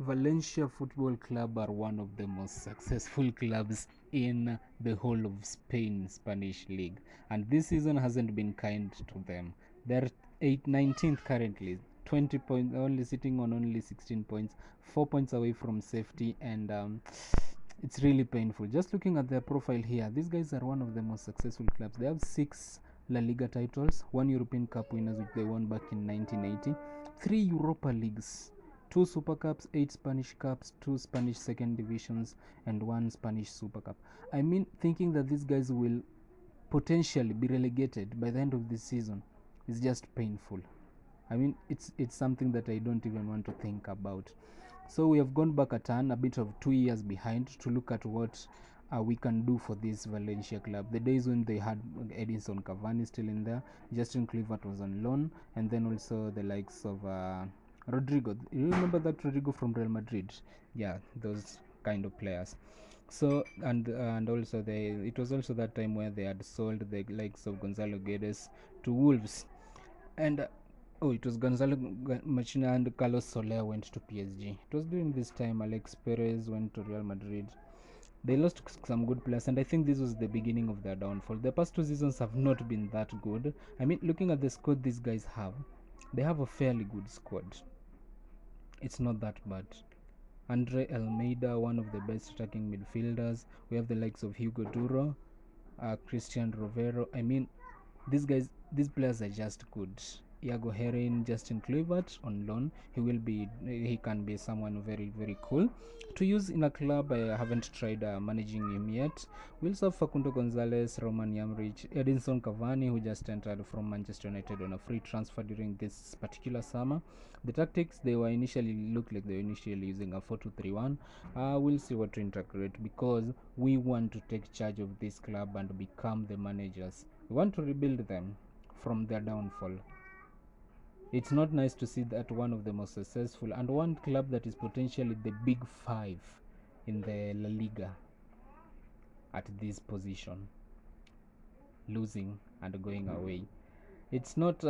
Valencia Football Club are one of the most successful clubs in the whole of Spain Spanish League, and this season hasn't been kind to them. They're 19th currently, 20 points, only sitting on only 16 points, 4 points away from safety, and it's really painful. Just looking at their profile here, these guys are one of the most successful clubs. They have 6 La Liga titles, 1 European Cup winners which they won back in 1980, 3 Europa Leagues, 2 Super Cups, 8 Spanish Cups, 2 Spanish second divisions, and 1 Spanish Super Cup. I mean, thinking that these guys will potentially be relegated by the end of this season is just painful. I mean, it's something that I don't even want to think about. So we have gone back a turn, a bit of 2 years behind, to look at what we can do for this Valencia club. The days when they had Edinson Cavani still in there, Justin Kluivert was on loan, and then also the likes of Rodrigo. You remember that Rodrigo from Real Madrid? Yeah, those kind of players. So and also it was also that time where they had sold the likes of Gonzalo Guedes to Wolves, and oh, it was Gonzalo Machina and Carlos Soler went to PSG. It was during this time Alex Perez went to Real Madrid. They lost some good players, and I think this was the beginning of their downfall. The past 2 seasons have not been that good. I mean, looking at the squad these guys have, they have a fairly good squad. It's not that bad. Andre Almeida, one of the best attacking midfielders. We have the likes of Hugo Duro, Christian Rovero. I mean, these players are just good. Iago Herrin, Justin Kluivert on loan. He can be someone very, very cool to use in a club. I haven't tried managing him yet. We also have Facundo Gonzalez, Roman Yamrich, Edinson Cavani, who just entered from Manchester United on a free transfer during this particular summer. The tactics they were initially looked like they were initially using a 4-2-3-1. We'll see what to integrate, because we want to take charge of this club and become the managers. We want to rebuild them from their downfall. It's not nice to see that one of the most successful and one club that is potentially the big five in the La Liga at this position losing and going away. It's not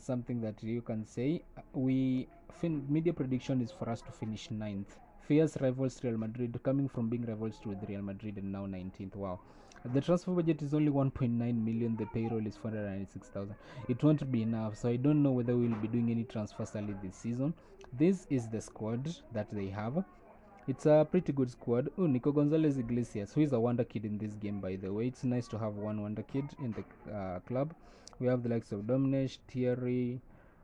something that you can say. Media prediction is for us to finish ninth. Fierce rivals Real Madrid, coming from being rivals with Real Madrid and now 19th. Wow. The transfer budget is only 1.9 million. The payroll is 496,000. It won't be enough. So I don't know whether we'll be doing any transfers early this season. This is the squad that they have. It's a pretty good squad. Oh, Nico Gonzalez Iglesias, who is a wonder kid in this game, by the way. It's nice to have one wonder kid in the club. We have the likes of Dominic, Thierry.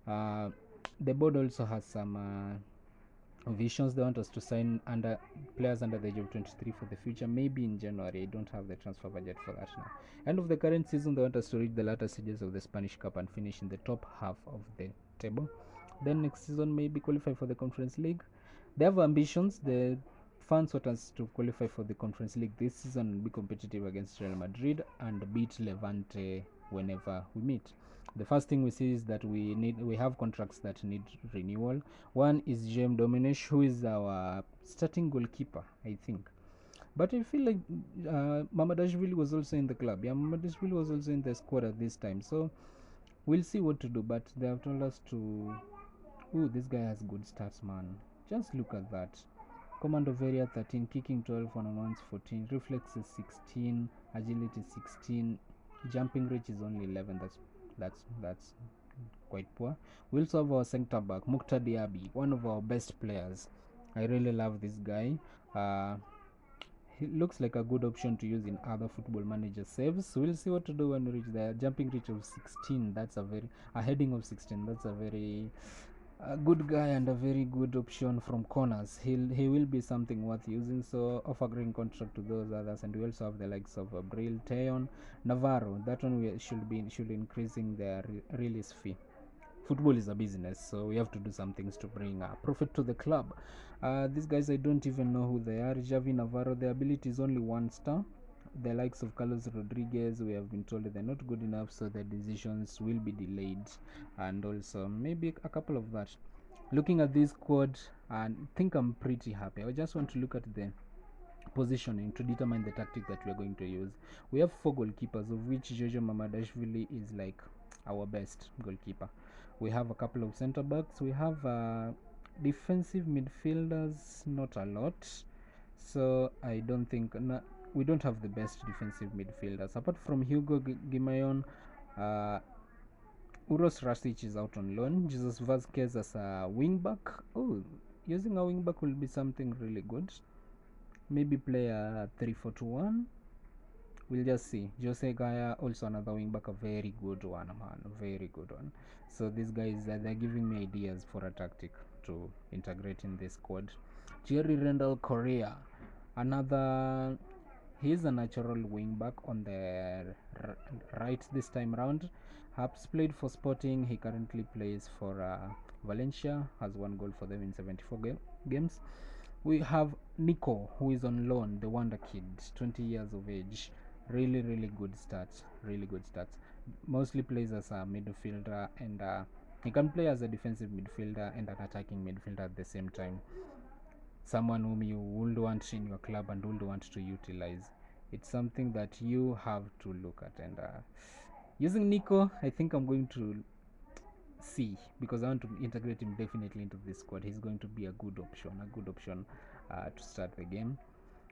Uh, the board also has some visions. They want us to sign under players under the age of 23 for the future, maybe in January. I don't have the transfer budget for that now. End of the current season, they want us to reach the latter stages of the Spanish Cup and finish in the top half of the table. Then next season, maybe qualify for the Conference League. They have ambitions. The fans want us to qualify for the Conference League this season and be competitive against Real Madrid and beat Levante whenever we meet. The first thing we see is that we have contracts that need renewal. One is James Dominic, who is our starting goalkeeper, I think. But I feel like Mamadashvili was also in the club. Yeah, Mamadashvili was also in the squad at this time. So we'll see what to do. But they have told us to. Ooh, this guy has good stats, man. Just look at that. Command of area 13, kicking 12, one-on-ones 14, reflexes 16, agility 16, jumping reach is only 11. That's quite poor. We also have our centre back Mukta Diaby, one of our best players. I really love this guy. He looks like a good option to use in other football manager saves. So we'll see what to do when we reach the jumping reach of 16. That's a heading of 16. That's a good guy and a very good option from corners. He will be something worth using. So offer green contract to those others, and we also have the likes of Bril, Teon, Navarro. That one we should increasing their release fee. Football is a business, so we have to do some things to bring profit to the club. These guys, I don't even know who they are. Javi Navarro, their ability is only 1 star. The likes of Carlos Rodriguez, we have been told they're not good enough, so their decisions will be delayed, and also maybe a couple of that. Looking at this squad, I think I'm pretty happy. I just want to look at the positioning to determine the tactic that we are going to use. We have 4 goalkeepers, of which Jojo Mamadashvili is like our best goalkeeper. We have a couple of center backs. We have defensive midfielders, not a lot. So I don't think we don't have the best defensive midfielders apart from Hugo Guimaraes. Uros Rasic is out on loan. Jesus Vasquez as a wingback. Oh, using a wingback will be something really good. Maybe play a 3-4-2-1. We'll just see. Jose Gaya, also another wingback, a very good one, man, very good one. So these guys, they're giving me ideas for a tactic to integrate in this squad. Jerry Randall Correa, another. He's a natural wingback on the right this time round. Has played for Sporting. He currently plays for Valencia. Has 1 goal for them in 74 games. We have Nico, who is on loan, the wonder kid, 20 years of age. Really, really good stats. Really good stats. Mostly plays as a midfielder, and he can play as a defensive midfielder and an attacking midfielder at the same time. Someone whom you would want in your club and would want to utilize. It's something that you have to look at. And using Nico, I think I'm going to see, because I want to integrate him definitely into this squad. He's going to be a good option to start the game.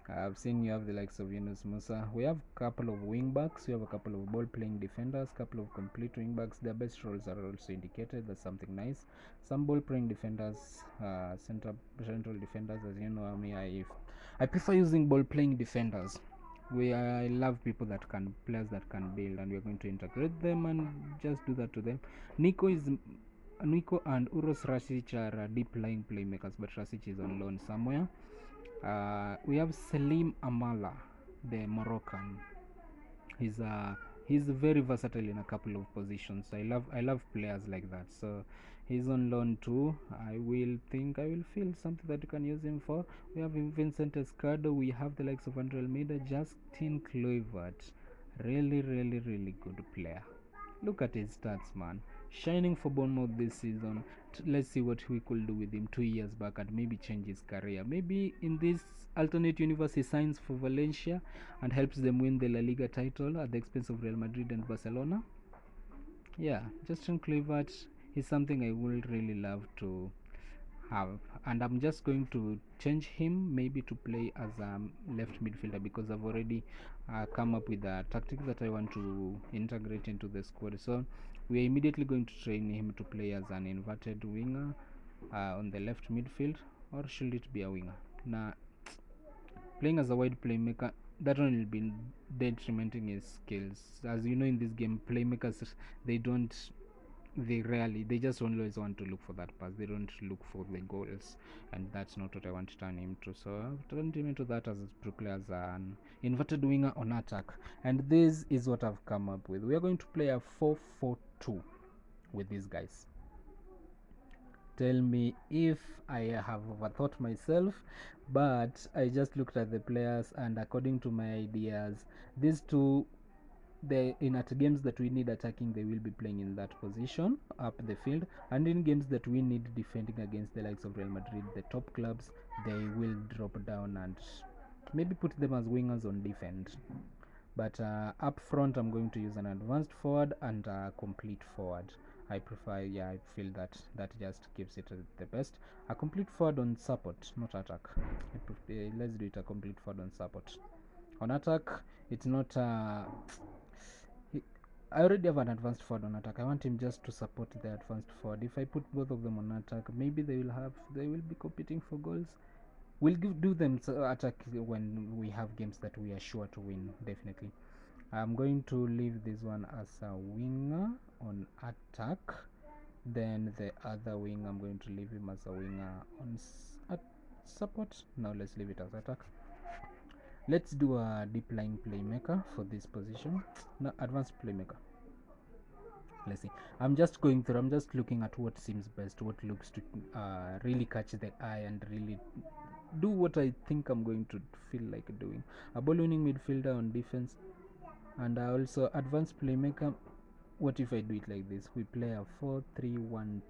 I've seen you have the likes of Yunus Musa. We have a couple of wing backs. We have a couple of ball playing defenders, couple of complete wing backs. Their best roles are also indicated. That's something nice. Some ball playing defenders, central defenders. As you know, I prefer using ball playing defenders. I love players that can build, and we're going to integrate them and just do that to them. Nico and Uros Rasic are deep lying playmakers, but Rasic is on loan somewhere. We have Selim Amala, the Moroccan. He's very versatile in a couple of positions. I love players like that. So he's on loan too. I will feel something that you can use him for. We have Vincent Escado. We have the likes of Andre Almeida, Justin Kluivert. Really, really, really good player. Look at his stats, man. Shining for Bournemouth this season. Let's see what we could do with him 2 years back and maybe change his career. Maybe in this alternate universe he signs for Valencia and helps them win the La Liga title at the expense of Real Madrid and Barcelona. Yeah, Justin Kluivert is something I would really love to have, and I'm just going to change him maybe to play as a left midfielder, because I've already come up with a tactic that I want to integrate into the squad. So we are immediately going to train him to play as an inverted winger on the left midfield, or should it be a winger? Now, playing as a wide playmaker, that one will be detrimenting his skills. As you know, in this game, playmakers, they just always want to look for that pass. They don't look for the goals, and that's not what I want to turn him to. So I've turned him into that to play as an inverted winger on attack, and this is what I've come up with. We are going to play a 4-4-2 with these guys. Tell me if I have overthought myself, but I just looked at the players, and according to my ideas, these two, at games that we need attacking, they will be playing in that position up the field, and in games that we need defending against the likes of Real Madrid, the top clubs, they will drop down and maybe put them as wingers on defense. But up front, I'm going to use an advanced forward and a complete forward. I feel that just gives it the best. A complete forward on support, not attack. Let's do it a complete forward on support. On attack, it's not I already have an advanced forward on attack. I want him just to support the advanced forward. If I put both of them on attack, maybe they will be competing for goals. We'll do them attack when we have games that we are sure to win, definitely. I'm going to leave this one as a winger on attack. Then the other wing, I'm going to leave him as a winger on support. Now let's leave it as attack. Let's do a deep lying playmaker for this position. No, advanced playmaker. Let's see. I'm just looking at what seems best, what looks to really catch the eye and really do what I think I'm going to feel like doing. A ball winning midfielder on defense, and also advanced playmaker. What if I do it like this? We play a 4-3-1-2,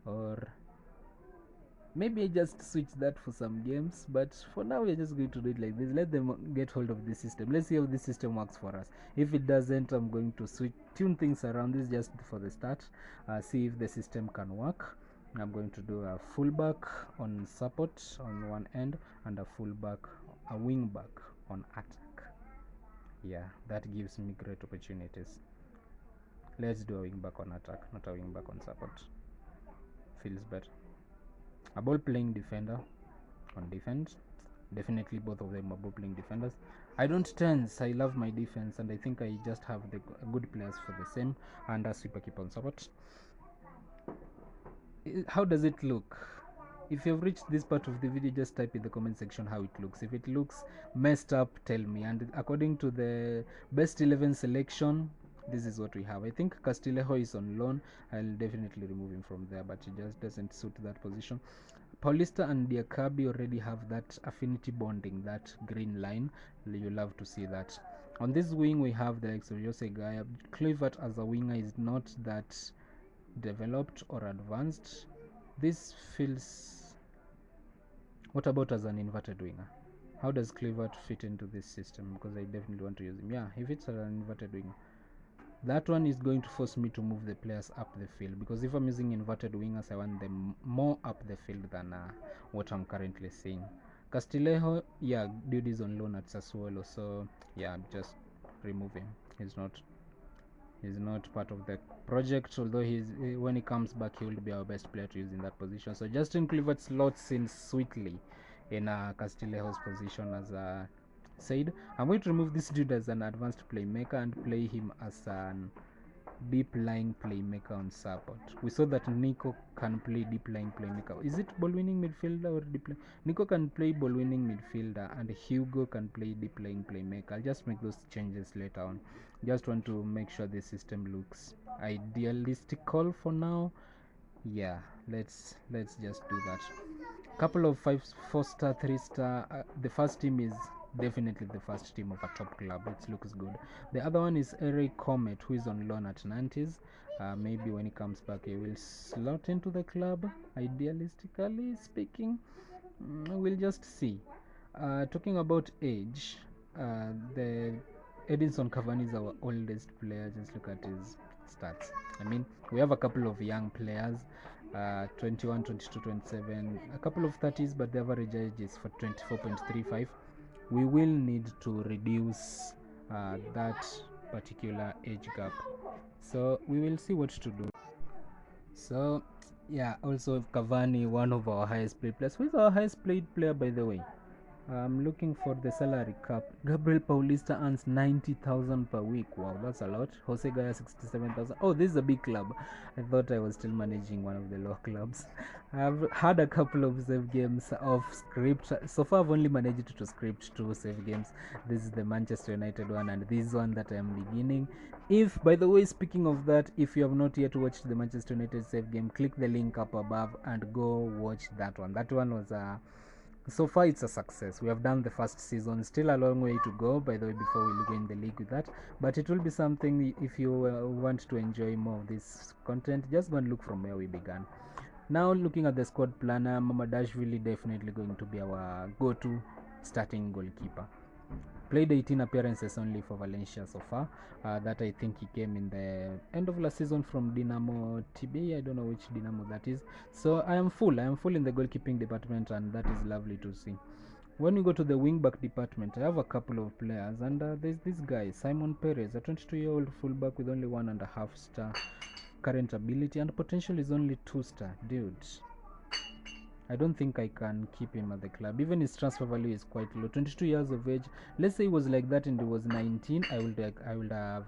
or maybe I just switch that for some games, but for now we're just going to do it like this. Let them get hold of this system. Let's see how this system works for us. If it doesn't, I'm going to tune things around. This just for the start, see if the system can work. I'm going to do a fullback on support on one end and a wing back on attack. Yeah, that gives me great opportunities. Let's do a wing back on attack, not a wing back on support. Feels better. A ball playing defender on defense. Definitely both of them are ball playing defenders. I don't tense. I love my defense, and I think I just have the good players for the same. And a sweeper keeper on support. How does it look? If you've reached this part of the video, just type in the comment section how it looks. If it looks messed up, tell me. And according to the best 11 selection, this is what we have. I think Castillejo is on loan. I'll definitely remove him from there, but he just doesn't suit that position. Paulista and Diakabi already have that affinity bonding, that green line. You love to see that. On this wing, we have the likes of Jose Gaya. Kluivert as a winger is not that developed or advanced. This feels... What about as an inverted winger? How does Kluivert fit into this system? Because I definitely want to use him. Yeah, he fits as an inverted winger. That one is going to force me to move the players up the field, because if I'm using inverted wingers, I want them more up the field than what I'm currently seeing. Castillejo, yeah, dude is on loan at Sassuolo, so yeah, just remove him. He's not part of the project, although when he comes back, he will be our best player to use in that position. So Justin Kluivert slots in sweetly in Castillejo's position. As said, I'm going to remove this dude as an advanced playmaker and play him as an deep lying playmaker on support. We saw that Nico can play deep lying playmaker. Is it ball winning midfielder or deep lying? Nico can play ball winning midfielder and Hugo can play deep lying playmaker. I'll just make those changes later on. Just want to make sure the system looks idealistical for now. Yeah, let's just do that. Couple of 4-star, 3-star. The first team is definitely the first team of a top club. It looks good. The other one is Eric Comet, who is on loan at Nantes. Maybe when he comes back, he will slot into the club. Idealistically speaking, we'll just see. Talking about age, the Edinson Cavani is our oldest player. Just look at his stats. I mean, we have a couple of young players, 21, 22, 27, a couple of 30s, but the average age is for 24.35. We will need to reduce that particular age gap, so we will see what to do. So yeah, also Cavani, one of our highest paid players. Who is our highest paid player, by the way? I'm looking for the salary cap. Gabriel Paulista earns 90,000 per week. Wow, that's a lot. Jose Gaya 67,000. Oh, this is a big club. I thought I was still managing one of the low clubs. I've had a couple of save games of script. So far, I've only managed to script 2 save games. This is the Manchester United one, and this one that I am beginning. If, by the way, speaking of that, if you have not yet watched the Manchester United save game, click the link up above and go watch that one. That one was so far it's a success. We have done the first season, still a long way to go, by the way, before we go in the league with that, but it will be something. If you want to enjoy more of this content, just go and look from where we began. Now looking at the squad planner, Mamadashvili definitely going to be our go-to starting goalkeeper. Played 18 appearances only for Valencia so far. That I think he came in the end of last season from Dinamo TB. I don't know which Dinamo that is. So I am full in the goalkeeping department, and that is lovely to see. When we go to the wingback department, I have a couple of players, and there's this guy, Simon Perez, a 22-year-old fullback with only 1.5 star current ability, and potential is only 2-star. Dude, I don't think I can keep him at the club. Even his transfer value is quite low. 22 years of age. Let's say he was like that and he was 19. I would have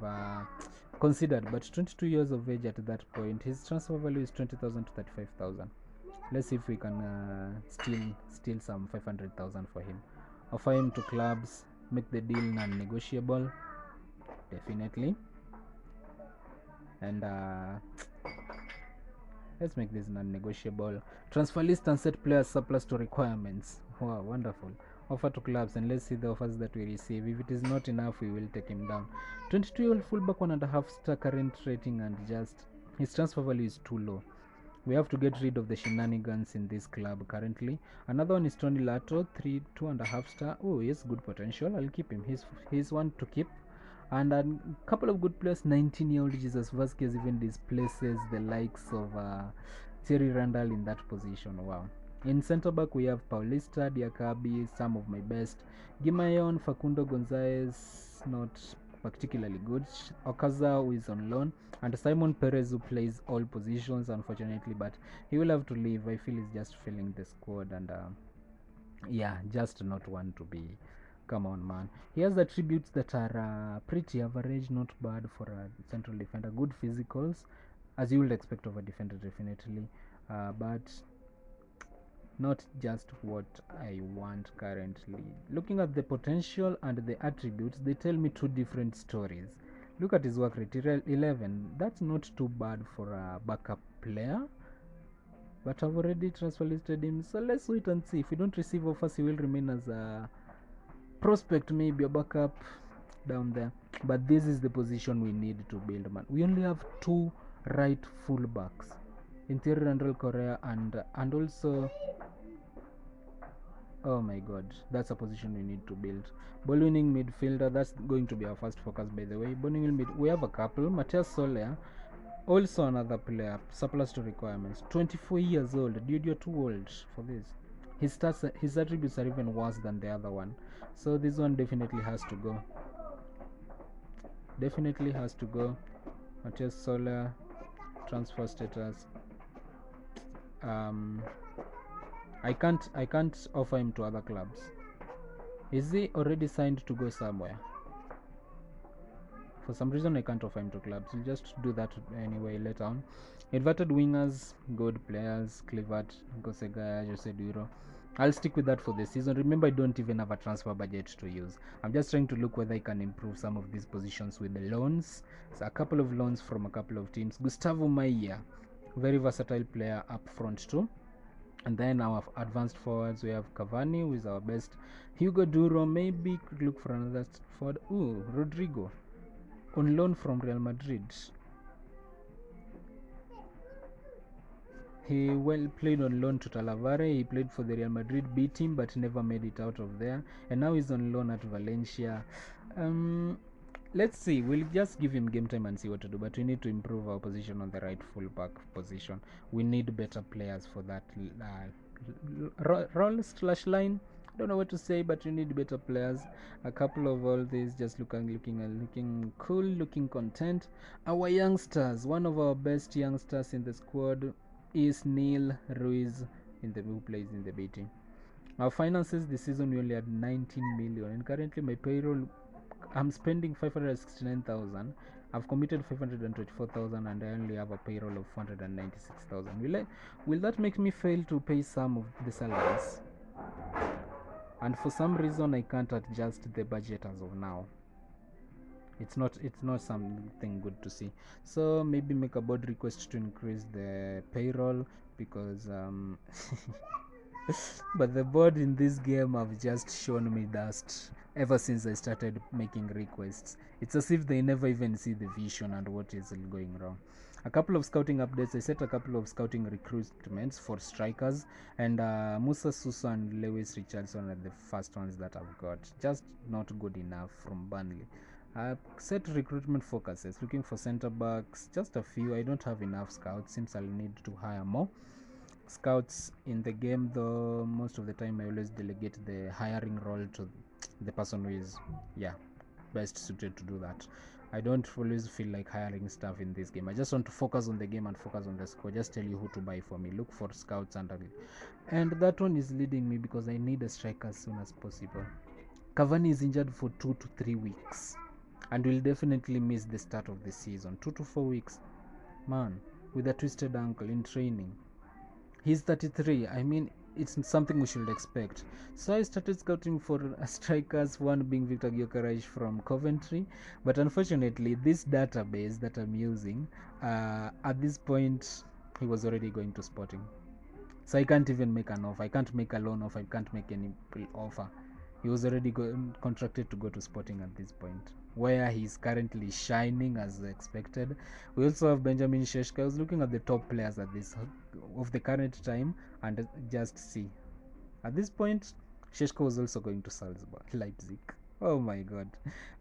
considered. But 22 years of age at that point, his transfer value is 20,000 to 35,000. Let's see if we can steal some 500,000 for him. Offer him to clubs. Make the deal non-negotiable. Definitely. And let's make this non-negotiable. Transfer list and set players surplus to requirements. Wow, wonderful. Offer to clubs, and let's see the offers that we receive. If it is not enough, we will take him down. 22-year-old fullback, 1.5 star current rating, and just his transfer value is too low. We have to get rid of the shenanigans in this club currently. Another one is Tony Lato, 2.5 star. Oh, he has good potential. I'll keep him. He's one to keep. And a couple of good players. 19-year-old Jesus Vasquez even displaces the likes of Thierry Randall in that position. Wow. In centre back, we have Paulista, Diakabi, some of my best. Gimayon, Facundo Gonzalez, not particularly good. Okaza, who is on loan, and Simon Perez, who plays all positions, unfortunately, but he will have to leave. I feel he's just filling the squad, and yeah, just not one to be. Come on, man. He has attributes that are pretty average, not bad for a central defender. Good physicals, as you would expect of a defender, definitely, but not just what I want currently. Looking at the potential and the attributes, they tell me two different stories. Look at his work rate, 11. That's not too bad for a backup player, but I've already transfer listed him, so let's wait and see. If we don't receive offers, he will remain as a prospect, maybe a backup down there. But this is the position we need to build, man. We only have two right fullbacks, Interior Randall Correa and also, oh my god, that's a position we need to build. Ball winning midfielder, that's going to be our first focus, by the way. Ball winning mid, we have a couple. Matias Soler, also another player, surplus to requirements. 24 years old, dude, you're too old for this. His stats, his attributes are even worse than the other one, so this one definitely has to go. Definitely has to go. Matias Soler, transfer status. I can't offer him to other clubs. Is he already signed to go somewhere? For some reason I can't offer him to clubs. We'll just do that anyway later on. Inverted wingers, good players, Clivert, Gosegaya, Jose Duro. I'll stick with that for the season. Remember, I don't even have a transfer budget to use. I'm just trying to look whether I can improve some of these positions with the loans. So a couple of loans from a couple of teams. Gustavo Maia, very versatile player up front too. And then our advanced forwards, we have Cavani, who is our best. Hugo Duro, maybe could look for another forward. Ooh, Rodrigo, on loan from Real Madrid. He played on loan to Talavera. He played for the Real Madrid B team, but never made it out of there. And now he's on loan at Valencia. Let's see. We'll just give him game time and see what to do. But we need to improve our position on the right fullback position. We need better players for that role/line. I don't know what to say, but we need better players. A couple of all these just looking cool, looking content. Our youngsters, one of our best youngsters in the squad is Neil Ruiz, who plays in the B team. Our finances this season, we only had 19 million, and currently my payroll, I'm spending 569,000. I've committed 524,000, and I only have a payroll of 496,000. Will that make me fail to pay some of the salaries? And for some reason I can't adjust the budget as of now. It's not something good to see. So maybe make a board request to increase the payroll, because but the board in this game have just shown me dust ever since I started making requests. It's as if they never even see the vision and what is going wrong. A couple of scouting updates. I set a couple of scouting recruitments for strikers, and Musa Suso and Lewis Richardson are the first ones that I've got. Just not good enough from Burnley. Set recruitment focuses, looking for center backs, just a few. I don't have enough scouts. Seems I'll need to hire more scouts in the game, though most of the time I always delegate the hiring role to the person who is best suited to do that. I don't always feel like hiring stuff in this game. I just want to focus on the game and focus on the score. Just tell you who to buy for me. Look for scouts, and that one is leading me because I need a striker as soon as possible. Cavani is injured for 2 to 3 weeks and will definitely miss the start of the season. 2 to 4 weeks, man, with a twisted ankle in training. He's 33. I mean, it's something we should expect. So I started scouting for strikers, one being Victor Gyökeres from Coventry. But unfortunately, this database that I'm using, at this point, he was already going to Sporting. So I can't even make an offer. I can't make a loan offer. I can't make any offer. He was already contracted to go to Sporting at this point, where he's currently shining as expected. We also have Benjamin Šeška. I was looking at the top players at this of the current time, and just see. At this point, Šeška was also going to Salzburg, Leipzig. Oh my god.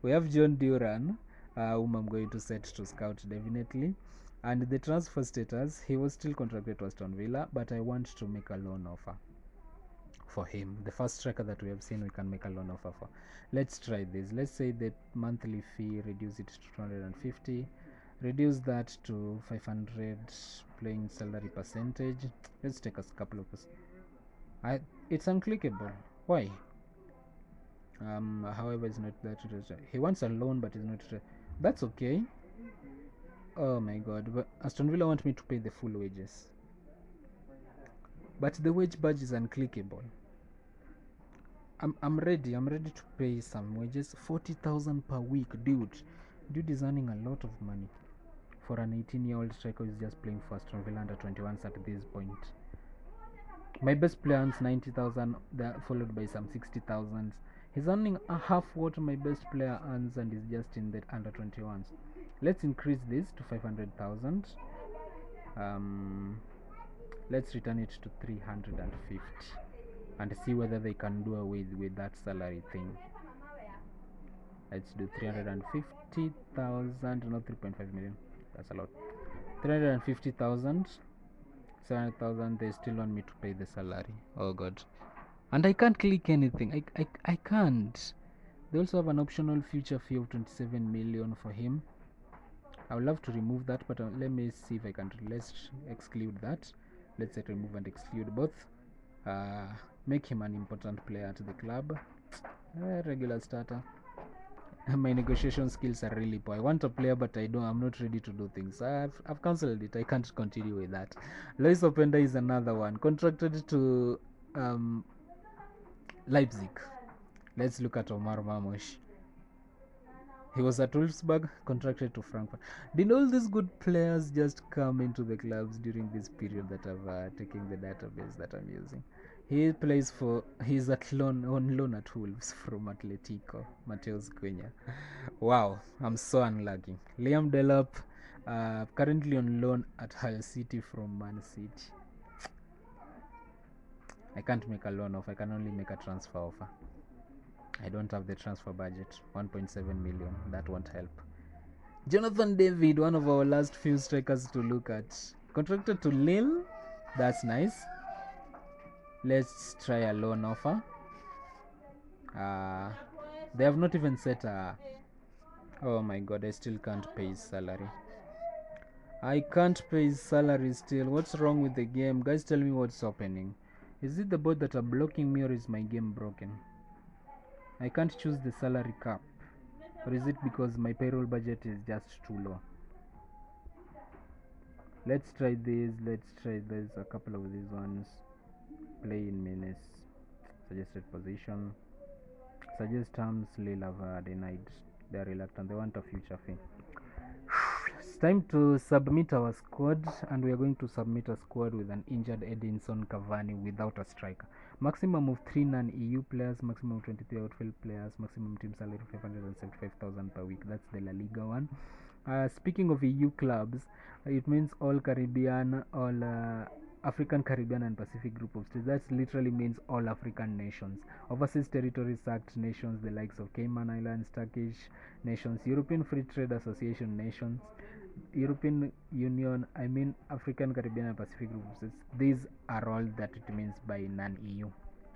We have John Duran, whom I'm going to set to scout definitely. And the transfer status, he was still contracted to Aston Villa, but I want to make a loan offer for him. The first striker that we have seen, we can make a loan offer for. Let's try this. Let's say the monthly fee, reduce it to 250, reduce that to 500 playing salary percentage. Let's take a couple of it's unclickable. Why? However, it's not that he wants a loan, but it's not that's okay. Oh my god, but Aston Villa want me to pay the full wages, but the wage badge is unclickable. I'm ready to pay some wages. 40,000 per week, dude is earning a lot of money for an 18-year-old striker who is just playing for Aston Villa under 21s at this point. My best player earns 90,000, followed by some 60,000. He's earning a half what my best player earns, and is just in the under 21s. Let's increase this to 500,000. Let's return it to 350 and see whether they can do away with that salary thing. Let's do 350,000, not 3.5 million. That's a lot. 350,000, 700,000. They still want me to pay the salary. Oh god. And I can't click anything. I can't. They also have an optional future fee of 27 million for him. I would love to remove that, but let me see if I can. Let's exclude that. Let's say remove and exclude both. Make him an important player to the club. Regular starter. My negotiation skills are really poor. I want a player, but I'm not ready to do things. I've cancelled it. I can't continue with that. Lois Openda is another one, contracted to Leipzig. Let's look at Omar Mamosh. He was at Wolfsburg, contracted to Frankfurt. Did all these good players just come into the clubs during this period that I've taken the database that I'm using? He's on loan at Wolves from Atletico, Mateus Cunha. Wow, I'm so unlucky. Liam Delap, currently on loan at Hull City from Man City. I can't make a loan offer, I can only make a transfer offer. I don't have the transfer budget. 1.7 million. That won't help. Jonathan David, one of our last few strikers to look at. Contracted to Lille. That's nice. Let's try a loan offer. They have not even set a... Oh my god, I still can't pay his salary. I can't pay his salary still. What's wrong with the game? Guys, tell me what's happening. Is it the bot that are blocking me, or is my game broken? I can't choose the salary cap, or is it because my payroll budget is just too low? Let's try this. There's a couple of these ones. Play in minutes, suggested position, suggest terms. Lille have denied. They're reluctant. They want a future fee. It's time to submit our squad, and we are going to submit a squad with an injured Edinson Cavani without a striker. Maximum of 3 non-EU players, maximum of 23 outfield players, maximum team salary 575,000 per week. That's the La Liga one. Speaking of EU clubs, it means all Caribbean, all African, Caribbean, and Pacific group of states. That literally means all African nations. Overseas territories act nations, the likes of Cayman Islands, Turkish nations, European Free Trade Association nations, European Union, African, Caribbean, and Pacific groups. These are all that it means by non-EU.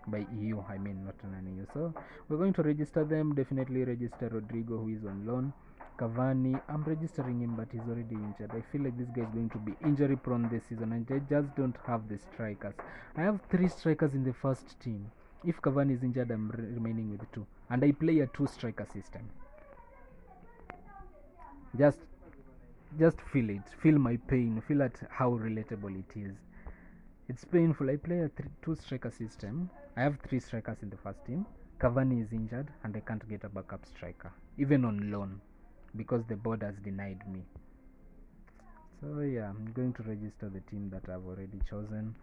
By EU, not non-EU. So we're going to register them. Definitely register Rodrigo, who is on loan. Cavani, I'm registering him, but he's already injured. I feel like this guy is going to be injury prone this season, and I just don't have the strikers. I have 3 strikers in the first team. If Cavani is injured, I'm remaining with 2, and I play a 2-striker system. Just feel my pain, feel at how relatable it is. It's painful. I play a 2-striker system. I have 3 strikers in the first team. Cavani is injured, and I can't get a backup striker, even on loan, because the board has denied me. So yeah, I'm going to register the team that I've already chosen.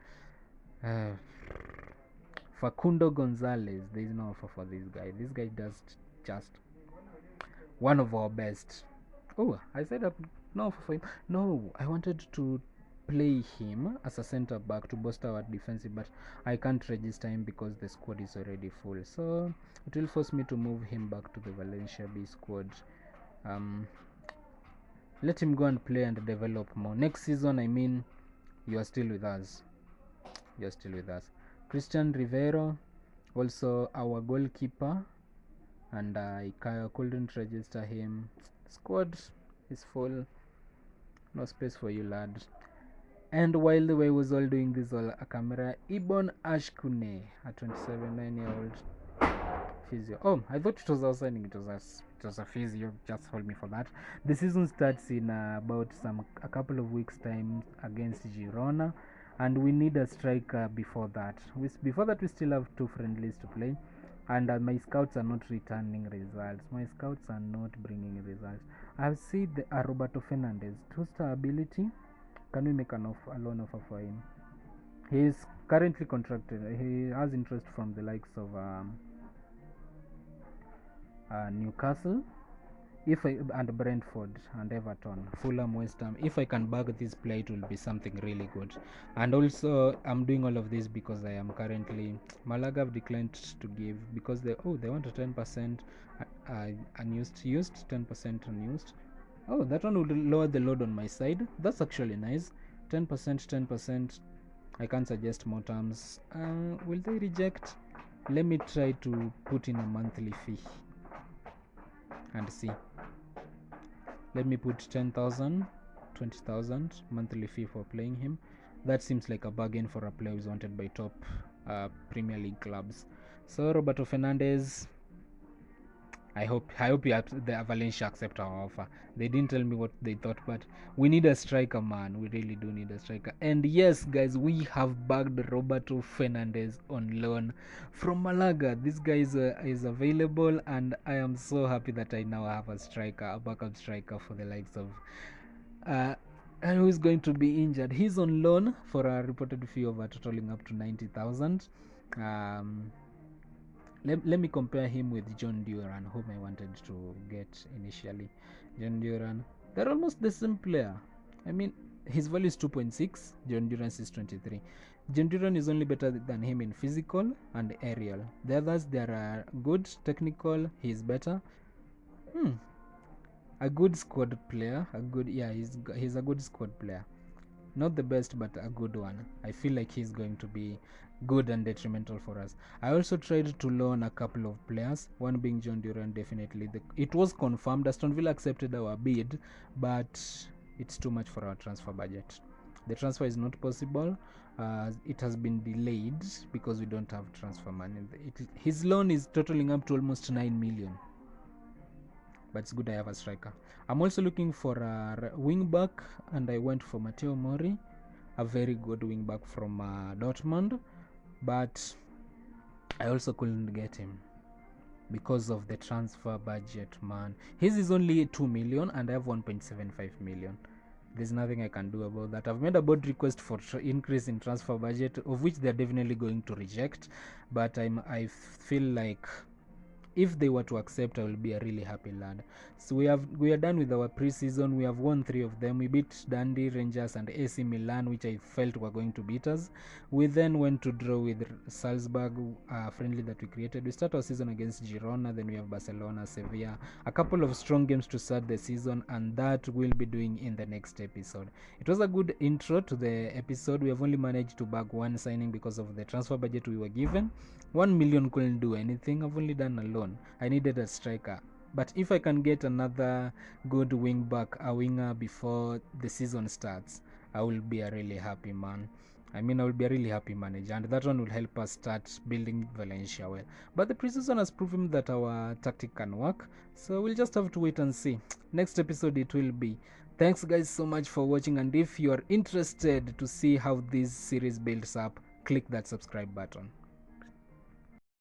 Facundo Gonzalez, there is no offer for this guy. This guy does just one of our best. Oh, I said no offer for him. No, I wanted to play him as a center back to boost our defensive, but I can't register him because the squad is already full. So it will force me to move him back to the Valencia B squad. let him go and play and develop more. Next season, I mean, you are still with us. You're still with us. Christian Rivero, also our goalkeeper, and I couldn't register him. Squad is full, no space for you, lad. And while the way was all doing this, all a camera, Ibon Ashkune, a 27-9-year-old physio. Oh, I thought it was our signing. It was a physio. Just hold me for that. The season starts in about a couple of weeks time against Girona, and we need a striker before that. Before that, we still have 2 friendlies to play, and my scouts are not returning results. My scouts are not bringing results. I've seen Roberto Fernandez, 2-star ability. Can we make a loan offer for him? He is currently contracted. He has interest from the likes of Newcastle, and Brentford and Everton, Fulham, West Ham. If I can bag this play, it will be something really good. And also, I'm doing all of this because I am currently Malaga have declined to give because they want a 10% unused, 10% unused. Oh, that one would lower the load on my side. That's actually nice. 10%. I can't suggest more terms. Will they reject? Let me try to put in a monthly fee and see. Let me put 10,000, 20,000 monthly fee for playing him. That seems like a bargain for a player who's wanted by top Premier League clubs. So Roberto Fernandez, I hope the Valencia accept our offer. They didn't tell me what they thought, but we need a striker, man. We really do need a striker. And yes, guys, we have bagged Roberto Fernandez on loan from Malaga. This guy is available, and I am so happy that I now have a backup striker for the likes of and who is going to be injured. He's on loan for a reported fee of totaling up to 90,000. Let me compare him with John Duran, whom I wanted to get initially. John Duran, they're almost the same player. I mean, his value is 2.6, John Duran's is 23. John Duran is only better than him in physical and aerial. The others, they are good technical, he's better. A good squad player, he's a good squad player. Not the best, but a good one. I feel like he's going to be good and detrimental for us. I also tried to loan a couple of players, one being John Duran, definitely. It was confirmed. Aston Villa accepted our bid, but it's too much for our transfer budget. The transfer is not possible. It has been delayed because we don't have transfer money. His loan is totaling up to almost 9 million. But it's good I have a striker. I'm also looking for a wing back, and I went for Matteo Mori, a very good wing back from Dortmund, but I also couldn't get him because of the transfer budget, man. His is only 2 million and I have 1.75 million. There's nothing I can do about that. I've made a board request for increase in transfer budget, of which they're definitely going to reject, but I feel like if they were to accept, I will be a really happy lad. So we are done with our preseason. We have won 3 of them. We beat Dundee, Rangers and AC Milan, which I felt were going to beat us. We then went to draw with Salzburg, friendly that we created. We start our season against Girona, then we have Barcelona, Sevilla, a couple of strong games to start the season, and that we'll be doing in the next episode. It was a good intro to the episode. We have only managed to bag one signing because of the transfer budget we were given. 1 million couldn't do anything. I've only done a loan. I needed a striker, but if I can get another good a winger before the season starts, I will be a really happy man. I will be a really happy manager, and that one will help us start building Valencia well. But the preseason has proven that our tactic can work, so we'll just have to wait and see. Next episode it will be. Thanks guys so much for watching, and if you are interested to see how this series builds up, click that subscribe button.